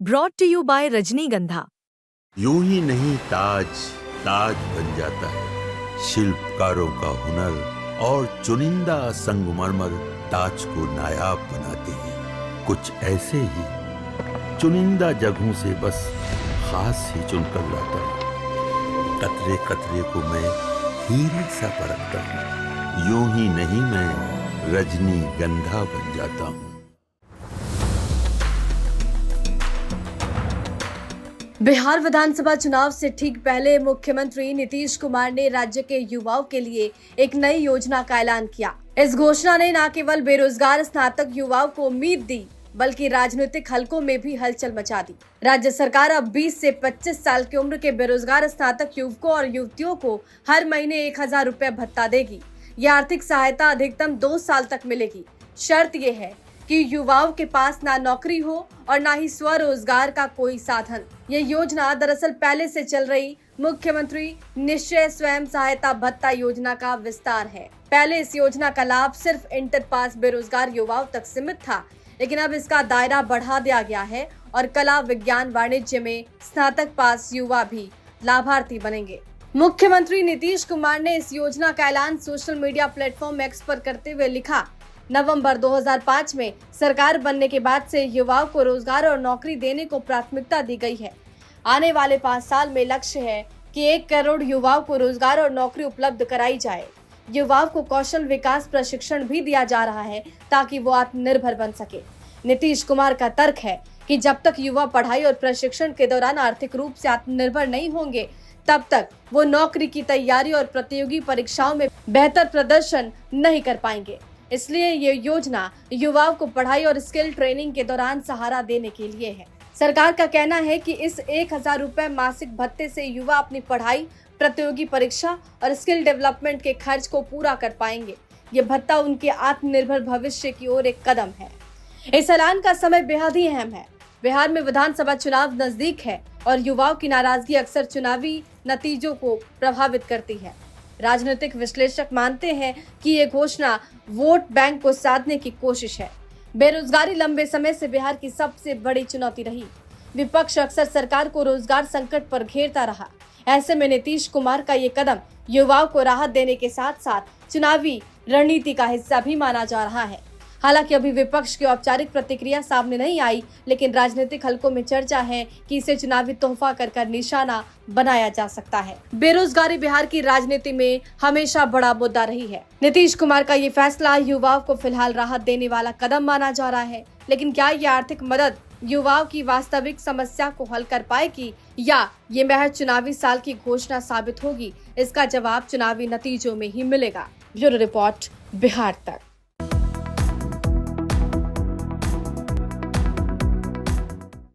Brought to you bye रजनीगंधा। यूं ही नहीं ताज ताज बन जाता है, शिल्पकारों का हुनर और चुनिंदा संगमरमर ताज को नायाब बनाते हैं। कुछ ऐसे ही चुनिंदा जगहों से बस खास ही चुनकर लाता हूँ। कतरे कतरे को मैं हीरे सा परखता हूँ। यूं ही नहीं मैं रजनीगंधा बन जाता हूँ। बिहार विधानसभा चुनाव से ठीक पहले मुख्यमंत्री नीतीश कुमार ने राज्य के युवाओं के लिए एक नई योजना का ऐलान किया। इस घोषणा ने न केवल बेरोजगार स्नातक युवाओं को उम्मीद दी, बल्कि राजनीतिक हलकों में भी हलचल मचा दी। राज्य सरकार अब 20 से 25 साल की उम्र के बेरोजगार स्नातक युवकों और युवतियों को हर महीने 1000 रुपए भत्ता देगी। यह आर्थिक सहायता अधिकतम 2 साल तक मिलेगी। शर्त यह है कि युवाओं के पास ना नौकरी हो और ना ही स्वरोजगार का कोई साधन। ये योजना दरअसल पहले से चल रही मुख्यमंत्री निश्चय स्वयं सहायता भत्ता योजना का विस्तार है। पहले इस योजना का लाभ सिर्फ इंटर पास बेरोजगार युवाओं तक सीमित था, लेकिन अब इसका दायरा बढ़ा दिया गया है और कला, विज्ञान, वाणिज्य में स्नातक पास युवा भी लाभार्थी बनेंगे। मुख्यमंत्री नीतीश कुमार ने इस योजना का ऐलान सोशल मीडिया प्लेटफॉर्म एक्स पर करते हुए लिखा, नवंबर 2005 में सरकार बनने के बाद से युवाओं को रोजगार और नौकरी देने को प्राथमिकता दी गई है। आने वाले 5 साल में लक्ष्य है कि 1 करोड़ युवाओं को रोजगार और नौकरी उपलब्ध कराई जाए। युवाओं को कौशल विकास प्रशिक्षण भी दिया जा रहा है ताकि वो आत्मनिर्भर बन सके। नीतीश कुमार का तर्क है कि जब तक युवा पढ़ाई और प्रशिक्षण के दौरान आर्थिक रूप से आत्मनिर्भर नहीं होंगे, तब तक वो नौकरी की तैयारी और प्रतियोगी परीक्षाओं में बेहतर प्रदर्शन नहीं कर पाएंगे। इसलिए ये योजना युवाओं को पढ़ाई और स्किल ट्रेनिंग के दौरान सहारा देने के लिए है। सरकार का कहना है कि इस 1000 रुपए मासिक भत्ते से युवा अपनी पढ़ाई, प्रतियोगी परीक्षा और स्किल डेवलपमेंट के खर्च को पूरा कर पाएंगे। ये भत्ता उनके आत्मनिर्भर भविष्य की ओर एक कदम है। इस ऐलान का समय बेहद ही अहम है। बिहार में विधानसभा चुनाव नजदीक है और युवाओं की नाराजगी अक्सर चुनावी नतीजों को प्रभावित करती है। राजनीतिक विश्लेषक मानते हैं कि ये घोषणा वोट बैंक को साधने की कोशिश है। बेरोजगारी लंबे समय से बिहार की सबसे बड़ी चुनौती रही। विपक्ष अक्सर सरकार को रोजगार संकट पर घेरता रहा। ऐसे में नीतीश कुमार का ये कदम युवाओं को राहत देने के साथ साथ चुनावी रणनीति का हिस्सा भी माना जा रहा है। हालांकि अभी विपक्ष की औपचारिक प्रतिक्रिया सामने नहीं आई, लेकिन राजनीतिक हलकों में चर्चा है कि इसे चुनावी तोहफा कर निशाना बनाया जा सकता है। बेरोजगारी बिहार की राजनीति में हमेशा बड़ा मुद्दा रही है। नीतीश कुमार का ये फैसला युवाओं को फिलहाल राहत देने वाला कदम माना जा रहा है, लेकिन क्या ये आर्थिक मदद युवाओं की वास्तविक समस्या को हल कर पाएगी या ये महज चुनावी साल की घोषणा साबित होगी? इसका जवाब चुनावी नतीजों में ही मिलेगा। ब्यूरो रिपोर्ट, बिहार तक।